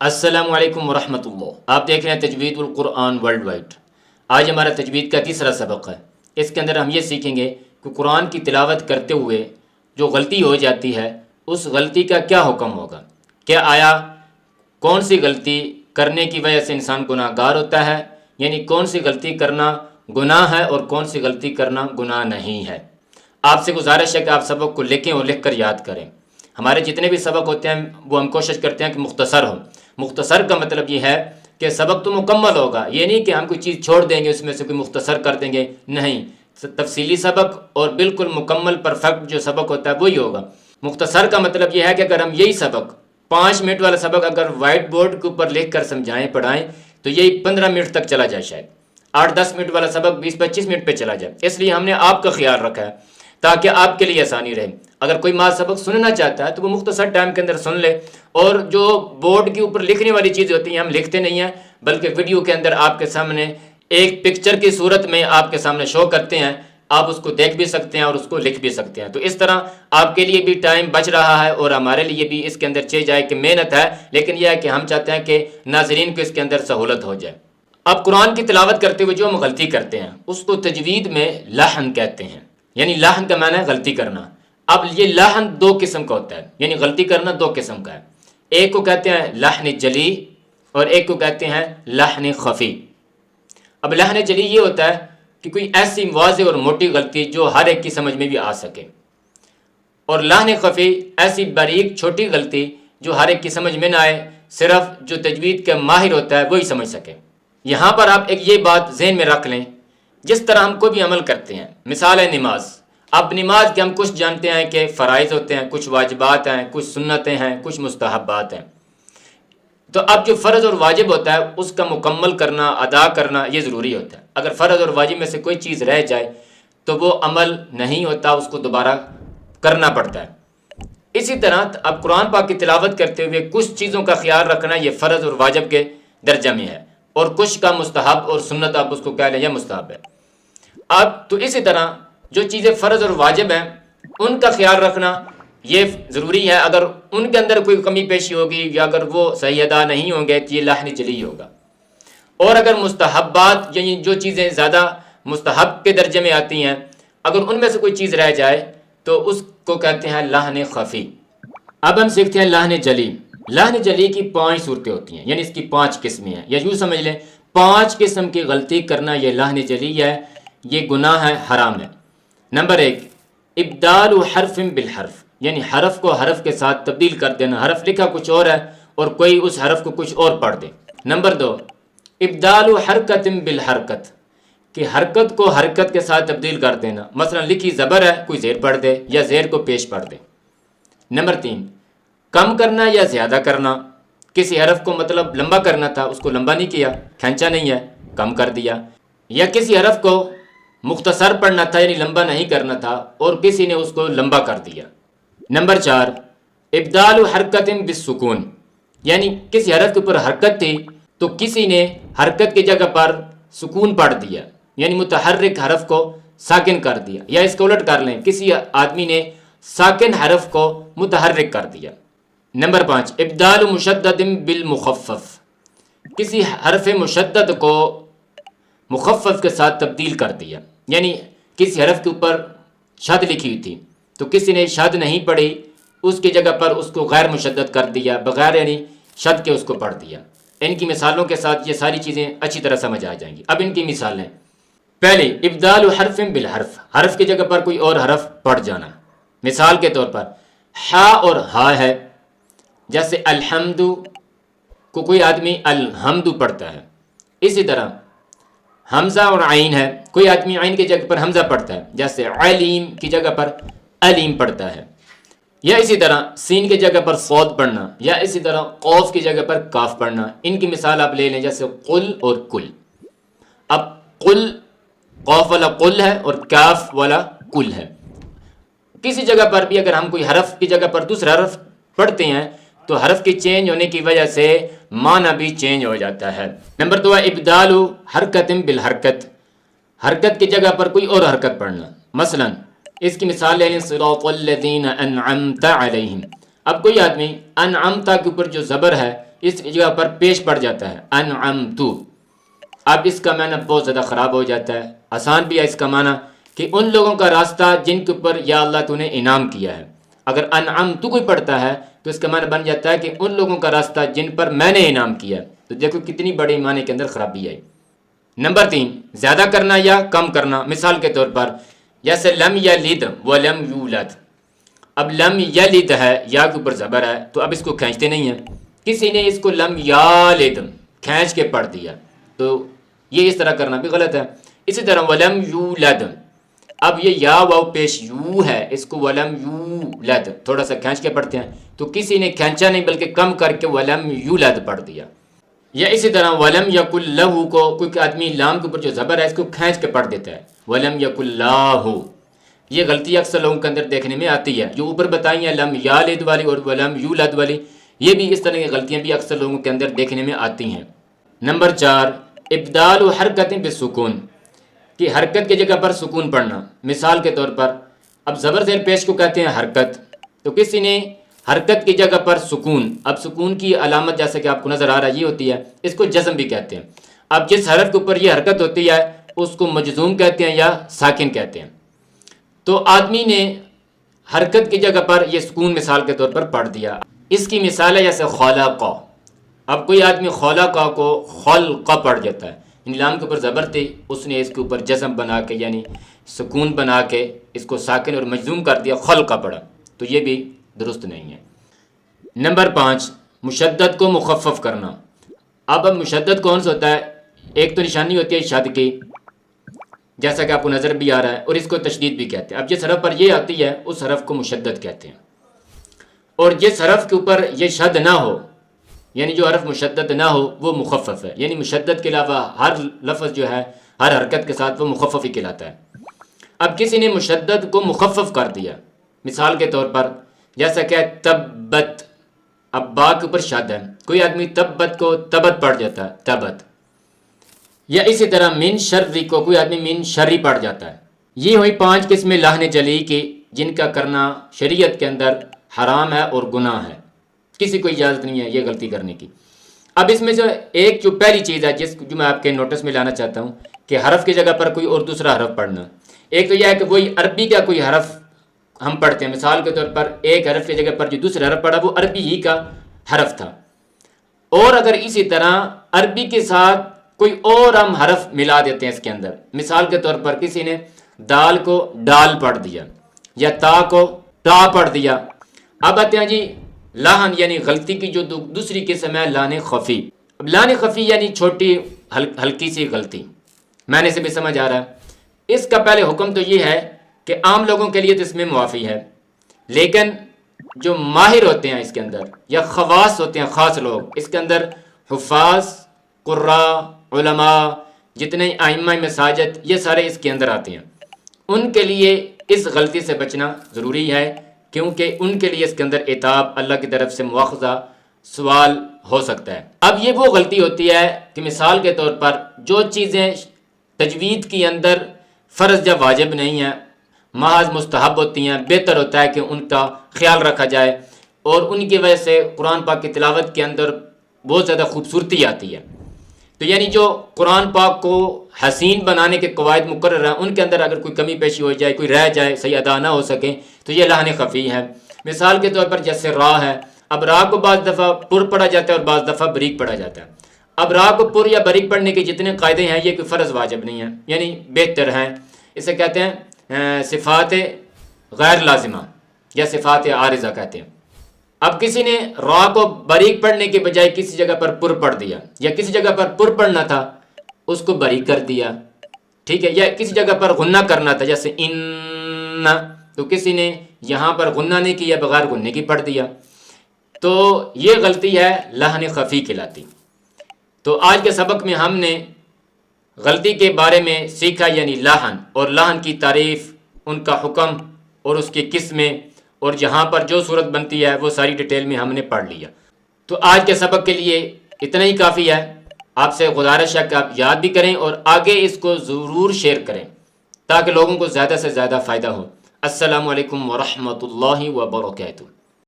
السلام علیکم ورحمۃ اللہ۔ آپ دیکھ رہے ہیں تجوید القرآن ورلڈ وائڈ۔ آج ہمارا تجوید کا تیسرا سبق ہے۔ اس کے اندر ہم یہ سیکھیں گے کہ قرآن کی تلاوت کرتے ہوئے جو غلطی ہو جاتی ہے اس غلطی کا کیا حکم ہوگا، کیا آیا کون سی غلطی کرنے کی وجہ سے انسان گناہ گار ہوتا ہے، یعنی کون سی غلطی کرنا گناہ ہے اور کون سی غلطی کرنا گناہ نہیں ہے۔ آپ سے گزارش ہے کہ آپ سبق کو لکھیں اور لکھ کر یاد کریں۔ ہمارے جتنے بھی سبق ہوتے ہیں وہ ہم کوشش کرتے ہیں کہ مختصر ہو۔ مختصر کا مطلب یہ ہے کہ سبق تو مکمل ہوگا، یہ نہیں کہ ہم کوئی چیز چھوڑ دیں گے اس میں سے کوئی مختصر کر دیں گے، نہیں، تفصیلی سبق اور بالکل مکمل پرفیکٹ جو سبق ہوتا ہے وہی ہوگا۔ مختصر کا مطلب یہ ہے کہ اگر ہم یہی سبق 5 منٹ والا سبق اگر وائٹ بورڈ کے اوپر لکھ کر سمجھائیں پڑھائیں تو یہی 15 منٹ تک چلا جائے، شاید 8-10 منٹ والا سبق 20-25 منٹ پہ چلا جائے۔ اس لیے ہم نے آپ کا خیال رکھا ہے تاکہ آپ کے لیے آسانی رہے۔ اگر کوئی ماں سبق سننا چاہتا ہے تو وہ مختصر ٹائم کے اندر سن لے، اور جو بورڈ کے اوپر لکھنے والی چیزیں ہوتی ہیں ہم لکھتے نہیں ہیں، بلکہ ویڈیو کے اندر آپ کے سامنے ایک پکچر کی صورت میں آپ کے سامنے شو کرتے ہیں، آپ اس کو دیکھ بھی سکتے ہیں اور اس کو لکھ بھی سکتے ہیں۔ تو اس طرح آپ کے لیے بھی ٹائم بچ رہا ہے اور ہمارے لیے بھی اس کے اندر چہ جائے کہ محنت ہے، لیکن یہ ہے کہ ہم چاہتے ہیں کہ ناظرین کو اس کے اندر سہولت ہو جائے۔ اب قرآن کی تلاوت کرتے ہوئے جو ہم غلطی کرتے ہیں اس کو تجوید میں لحن کہتے ہیں، یعنی لحن کا معنی ہے غلطی کرنا۔ اب یہ لحن 2 قسم کا ہوتا ہے، یعنی غلطی کرنا 2 قسم کا ہے۔ ایک کو کہتے ہیں لحن جلی اور ایک کو کہتے ہیں لحن خفی۔ اب لحن جلی یہ ہوتا ہے کہ کوئی ایسی واضح اور موٹی غلطی جو ہر ایک کی سمجھ میں بھی آ سکے، اور لحن خفی ایسی باریک چھوٹی غلطی جو ہر ایک کی سمجھ میں نہ آئے، صرف جو تجوید کا ماہر ہوتا ہے وہی سمجھ سکے۔ یہاں پر آپ ایک یہ بات ذہن میں رکھ لیں، جس طرح ہم کوئی بھی عمل کرتے ہیں، مثال ہے نماز۔ اب نماز کے ہم کچھ جانتے ہیں کہ فرائض ہوتے ہیں، کچھ واجبات ہیں، کچھ سنتیں ہیں، کچھ مستحبات ہیں۔ تو اب جو فرض اور واجب ہوتا ہے اس کا مکمل کرنا، ادا کرنا یہ ضروری ہوتا ہے۔ اگر فرض اور واجب میں سے کوئی چیز رہ جائے تو وہ عمل نہیں ہوتا، اس کو دوبارہ کرنا پڑتا ہے۔ اسی طرح اب قرآن پاک کی تلاوت کرتے ہوئے کچھ چیزوں کا خیال رکھنا یہ فرض اور واجب کے درجہ میں ہے، اور کچھ کا مستحب اور سنت آپ اس کو کہہ لیں یا مستحب ہے۔ اب تو اسی طرح جو چیزیں فرض اور واجب ہیں ان کا خیال رکھنا یہ ضروری ہے۔ اگر ان کے اندر کوئی کمی پیشی ہوگی یا اگر وہ صحیح ادا نہیں ہوں گے تو یہ لحن جلی ہوگا۔ اور اگر مستحبات یعنی جو چیزیں زیادہ مستحب کے درجے میں آتی ہیں، اگر ان میں سے کوئی چیز رہ جائے تو اس کو کہتے ہیں لحن خفی۔ اب ہم سیکھتے ہیں لحن جلی۔ لحن جلی کی 5 صورتیں ہوتی ہیں، یعنی اس کی 5 قسمیں ہیں، یا یوں سمجھ لیں 5 قسم کی غلطی کرنا یہ لحن جلی ہے، یہ گناہ ہے، حرام ہے۔ نمبر 1، ابدال حرف بالحرف، یعنی حرف کو حرف کے ساتھ تبدیل کر دینا۔ حرف لکھا کچھ اور ہے اور کوئی اس حرف کو کچھ اور پڑھ دے۔ نمبر 2، ابدال حرکت بالحرکت، کہ حرکت کو حرکت کے ساتھ تبدیل کر دینا، مثلا لکھی زبر ہے کوئی زیر پڑھ دے یا زیر کو پیش پڑھ دے۔ نمبر 3، کم کرنا یا زیادہ کرنا، کسی حرف کو مطلب لمبا کرنا تھا اس کو لمبا نہیں کیا، کھینچا نہیں ہے، کم کر دیا، یا کسی حرف کو مختصر پڑھنا تھا یعنی لمبا نہیں کرنا تھا اور کسی نے اس کو لمبا کر دیا۔ نمبر 4، ابدال حرکت بالسکون، یعنی کسی حرف کے اوپر حرکت تھی تو کسی نے حرکت کی جگہ پر سکون پڑھ دیا، یعنی متحرک حرف کو ساکن کر دیا، یا اس کو الٹ کر لیں، کسی آدمی نے ساکن حرف کو متحرک کر دیا۔ نمبر 5، ابدال مشدد بالمخفف، کسی حرف مشدد کو مخفف کے ساتھ تبدیل کر دیا، یعنی کسی حرف کے اوپر شد لکھی ہوئی تھی تو کسی نے شد نہیں پڑھی، اس کی جگہ پر اس کو غیر مشدد کر دیا، بغیر یعنی شد کے اس کو پڑھ دیا۔ ان کی مثالوں کے ساتھ یہ ساری چیزیں اچھی طرح سمجھ آ جائیں گی۔ اب ان کی مثالیں، پہلے ابدال حرف بالحرف، حرف کی جگہ پر کوئی اور حرف پڑھ جانا۔ مثال کے طور پر ہا اور ہا ہے، جیسے الحمد کو کوئی آدمی الحمد پڑھتا ہے، اسی طرح حمزہ اور عین ہے، کوئی آدمی عین کی جگہ پر حمزہ پڑھتا ہے، جیسے علیم کی جگہ پر علیم پڑھتا ہے، یا اسی طرح سین کی جگہ پر صاد پڑھنا، یا اسی طرح قوف کی جگہ پر کاف پڑھنا۔ ان کی مثال آپ لے لیں، جیسے قل اور کل۔ اب قل قوف والا قل ہے اور کاف والا کل ہے۔ کسی جگہ پر بھی اگر ہم کوئی حرف کی جگہ پر دوسرا حرف پڑھتے ہیں تو حرف کی چینج ہونے کی وجہ سے معنی بھی چینج ہو جاتا ہے۔ نمبر 2 ہے ابدال حرکت بالحرکت، حرکت کی جگہ پر کوئی اور حرکت پڑھنا۔ مثلا اس کی مثال لے لیں صراط الذین انعمت علیہم۔ اب کوئی آدمی انعمت کے اوپر جو زبر ہے اس جگہ پر پیش پڑ جاتا ہے انعمتو، اب اس کا معنی بہت زیادہ خراب ہو جاتا ہے۔ آسان بھی ہے اس کا معنی کہ ان لوگوں کا راستہ جن کے اوپر یا اللہ تو نے انعام کیا ہے۔ اگر انعمتو کوئی پڑھتا ہے تو اس کا معنی بن جاتا ہے کہ ان لوگوں کا راستہ جن پر میں نے انعام کیا ہے۔ تو دیکھو کتنی بڑی معنی کے اندر خرابی آئی۔ نمبر 3، زیادہ کرنا یا کم کرنا۔ مثال کے طور پر جیسے لم یلد ولم یولد، اب لم یلد ہے، یا کے اوپر زبر ہے تو اب اس کو کھینچتے نہیں ہیں، کسی نے اس کو لم یالد کھینچ کے پڑھ دیا، تو یہ اس طرح کرنا بھی غلط ہے۔ اسی طرح ولم یولد، اب یہ یا واو پیش یو ہے، اس کو ولم یولد تھوڑا سا کھینچ کے پڑھتے ہیں، تو کسی نے کھینچا نہیں بلکہ کم کر کے ولم یولد پڑھ دیا۔ یا اسی طرح ولم یکل لہو کو کوئی آدمی لام کے اوپر جو زبر ہے اس کو کھینچ کے پڑھ دیتا ہے، ولم یکل لاہو۔ یہ غلطی اکثر لوگوں کے اندر دیکھنے میں آتی ہے، جو اوپر بتائی ہیں لم یالد والی اور ولم یولد والی، یہ بھی اس طرح کی غلطیاں بھی اکثر لوگوں کے اندر دیکھنے میں آتی ہیں۔ نمبر 4، ابدال و حرکت بالسکون، کہ حرکت کی جگہ پر سکون پڑھنا۔ مثال کے طور پر اب زبر زیر پیش کو کہتے ہیں حرکت، تو کسی نے حرکت کی جگہ پر سکون، اب سکون کی علامت جیسے کہ آپ کو نظر آ رہا ہے یہ ہوتی ہے، اس کو جزم بھی کہتے ہیں۔ اب جس حرف کے اوپر یہ حرکت ہوتی ہے اس کو مجزوم کہتے ہیں یا ساکن کہتے ہیں۔ تو آدمی نے حرکت کی جگہ پر یہ سکون مثال کے طور پر پڑھ دیا۔ اس کی مثال ہے جیسے خلق، اب کوئی آدمی خلق کو خلق پڑھ جاتا ہے، یعنی لام کے اوپر زبر تھی، اس نے اس کے اوپر جزم بنا کے یعنی سکون بنا کے اس کو ساکن اور مجزوم کر دیا، خلق پڑھا، تو یہ بھی درست نہیں ہے۔ نمبر 5، مشدد کو مخفف کرنا۔ اب مشدد کون سا ہوتا ہے؟ ایک تو نشانی ہوتی ہے شد کی، جیسا کہ آپ کو نظر بھی آ رہا ہے، اور اس کو تشدید بھی کہتے ہیں۔ اب جس حرف پر یہ آتی ہے اس حرف کو مشدد کہتے ہیں، اور جس حرف کے اوپر یہ شد نہ ہو یعنی جو حرف مشدد نہ ہو وہ مخفف ہے، یعنی مشدد کے علاوہ ہر لفظ جو ہے ہر حرکت کے ساتھ وہ مخفف ہی کہلاتا ہے۔ اب کسی نے مشدد کو مخفف کر دیا، مثال کے طور پر جیسا کہ تبت، اب با کے اوپر شد ہے، کوئی آدمی تبت کو تبت پڑھ جاتا ہے، تبت۔ یا اسی طرح من شری کو کوئی آدمی من شری پڑھ جاتا ہے۔ یہ ہوئی 5 قسمیں لاہن جلی کی جن کا کرنا شریعت کے اندر حرام ہے اور گناہ ہے، کسی کو اجازت نہیں ہے یہ غلطی کرنے کی۔ اب اس میں جو ایک جو پہلی چیز ہے جو میں آپ کے نوٹس میں لانا چاہتا ہوں کہ حرف کی جگہ پر کوئی اور دوسرا حرف پڑھنا۔ ایک تو یہ ہے کہ وہی عربی کا کوئی حرف ہم پڑھتے ہیں، مثال کے طور پر ایک حرف کی جگہ پر جو دوسرا حرف پڑھا وہ عربی ہی کا حرف تھا، اور اگر اسی طرح عربی کے ساتھ کوئی اور ہم حرف ملا دیتے ہیں اس کے اندر، مثال کے طور پر کسی نے دال کو ڈال پڑھ دیا یا تا کو تا پڑھ دیا۔ اب آتے ہیں جی لاہن یعنی غلطی کی جو دوسری قسم ہے لان خفی۔ اب لان خفی یعنی چھوٹی ہلکی سی غلطی، معنی سے بھی سمجھ آ رہا ہے۔ اس کا پہلے حکم تو یہ ہے کہ عام لوگوں کے لیے تو اس میں معافی ہے، لیکن جو ماہر ہوتے ہیں اس کے اندر یا خواص ہوتے ہیں، خاص لوگ، اس کے اندر حفاظ، قراء، علماء، جتنے ائمہ مساجد، یہ سارے اس کے اندر آتے ہیں، ان کے لیے اس غلطی سے بچنا ضروری ہے، کیونکہ ان کے لیے اس کے اندر عتاب، اللہ کی طرف سے مواخذہ، سوال ہو سکتا ہے۔ اب یہ وہ غلطی ہوتی ہے کہ مثال کے طور پر جو چیزیں تجوید کے اندر فرض یا واجب نہیں ہیں، محض مستحب ہوتی ہیں، بہتر ہوتا ہے کہ ان کا خیال رکھا جائے، اور ان کی وجہ سے قرآن پاک کی تلاوت کے اندر بہت زیادہ خوبصورتی آتی ہے۔ تو یعنی جو قرآن پاک کو حسین بنانے کے قواعد مقرر ہیں، ان کے اندر اگر کوئی کمی پیشی ہو جائے، کوئی رہ جائے، صحیح ادا نہ ہو سکے، تو یہ لحن خفی ہے۔ مثال کے طور پر جیسے را ہے، اب را کو بعض دفعہ پر پڑھا جاتا ہے اور بعض دفعہ بریک پڑھا جاتا ہے۔ اب را کو پر یا بریک پڑھنے کے جتنے قاعدے ہیں یہ کوئی فرض واجب نہیں ہے، یعنی بہتر ہیں، اسے کہتے ہیں صفات غیر لازمہ یا صفات عارضہ کہتے ہیں۔ اب کسی نے را کو باریک پڑھنے کے بجائے کسی جگہ پر پر پڑھ دیا، یا کسی جگہ پر پر پڑھنا تھا اس کو باریک کر دیا، ٹھیک ہے، یا کسی جگہ پر غنہ کرنا تھا جیسے ان، تو کسی نے یہاں پر غنہ نہیں کیا، بغیر غننے کی پڑھ دیا، تو یہ غلطی ہے لحن خفی کہلاتی۔ تو آج کے سبق میں ہم نے غلطی کے بارے میں سیکھا، یعنی لحن اور لحن کی تعریف، ان کا حکم اور اس کی قسمیں، اور جہاں پر جو صورت بنتی ہے وہ ساری ڈیٹیل میں ہم نے پڑھ لیا۔ تو آج کے سبق کے لیے اتنا ہی کافی ہے۔ آپ سے گزارش ہے کہ آپ یاد بھی کریں اور آگے اس کو ضرور شیئر کریں تاکہ لوگوں کو زیادہ سے زیادہ فائدہ ہو۔ السلام علیکم ورحمۃ اللہ وبرکاتہ۔